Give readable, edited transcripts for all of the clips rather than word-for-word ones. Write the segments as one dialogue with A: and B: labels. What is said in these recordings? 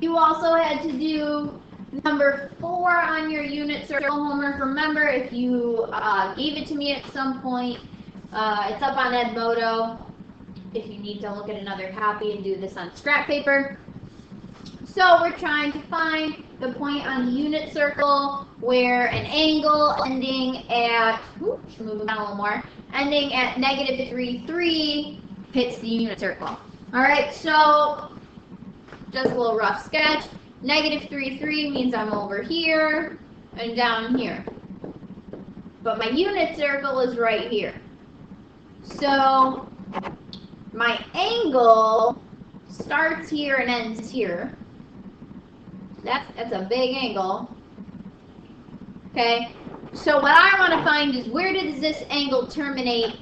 A: You also had to do number 4 on your unit circle homework. Remember, if you gave it to me at some point, it's up on Edmodo if you need to look at another copy and do this on scrap paper. So we're trying to find the point on the unit circle where an angle ending at, moving down a little more, ending at -3, 3 hits the unit circle. All right, so just a little rough sketch. -3, 3 means I'm over here and down here. But my unit circle is right here. So my angle starts here and ends here. That's a big angle. Okay, so what I want to find is where does this angle terminate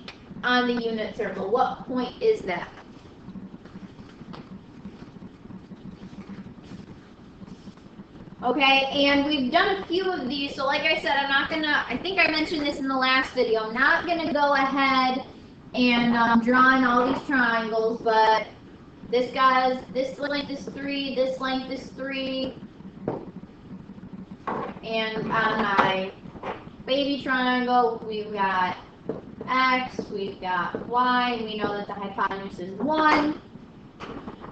A: on the unit circle? What point is that? Okay, and we've done a few of these, so like I said, I think I mentioned this in the last video, I'm not gonna go ahead and draw in all these triangles, but this length is 3, this length is 3, and on my baby triangle, we've got x, we've got y, and we know that the hypotenuse is 1.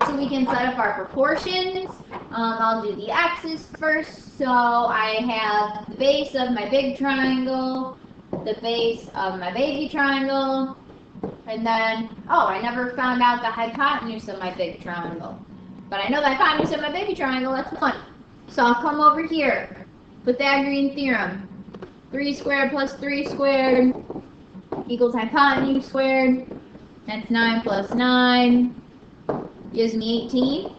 A: So we can set up our proportions. I'll do the x's first. So I have the base of my big triangle, the base of my baby triangle, and then, I never found out the hypotenuse of my big triangle. But I know the hypotenuse of my baby triangle, that's 1. So I'll come over here, Pythagorean theorem. 3 squared plus 3 squared equals hypotenuse squared. That's 9 plus 9. Gives me 18.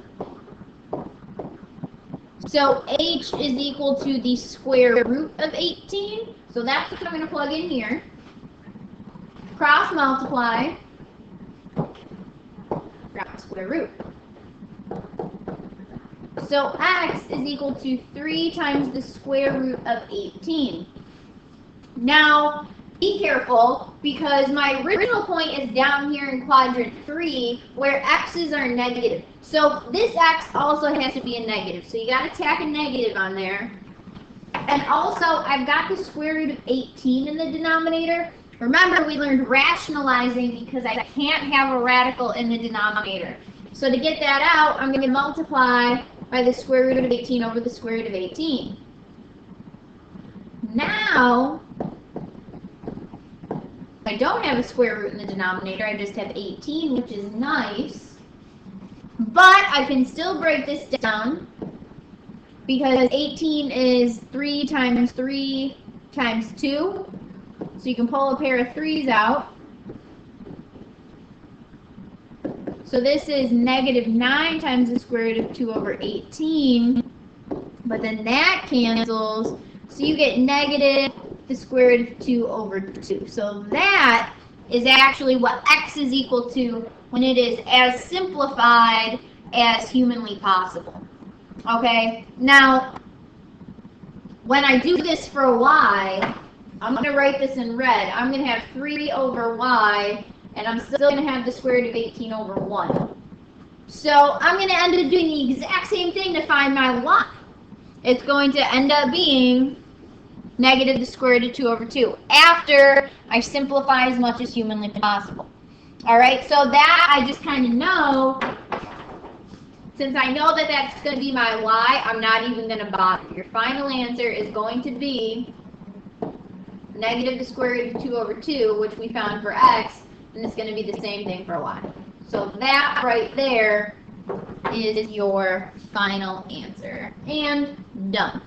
A: So h is equal to the square root of 18. So that's what I'm going to plug in here. Cross multiply. Grab square root. So x is equal to 3 times the square root of 18. Now, be careful, because my original point is down here in quadrant 3, where x's are negative. So this x also has to be a negative. So you got to tack a negative on there. And also, I've got the square root of 18 in the denominator. Remember, we learned rationalizing because I can't have a radical in the denominator. So to get that out, I'm going to multiply by the square root of 18 over the square root of 18. Now, I don't have a square root in the denominator, I just have 18, which is nice. But I can still break this down because 18 is 3 times 3 times 2. So you can pull a pair of 3's out. So this is -9 times the square root of 2 over 18. But then that cancels, so you get negative the square root of 2 over 2. So that is actually what x is equal to when it is as simplified as humanly possible. Okay, now when I do this for y, I'm going to write this in red. I'm going to have 3 over y, and I'm still going to have the square root of 18 over 1. So I'm going to end up doing the exact same thing to find my y. It's going to end up being negative the square root of 2 over 2 after I simplify as much as humanly possible. All right, so that I just kind of know. Since I know that that's going to be my y, I'm not even going to bother. Your final answer is going to be negative the square root of 2 over 2, which we found for x, and it's going to be the same thing for y. So that right there is your final answer. And done.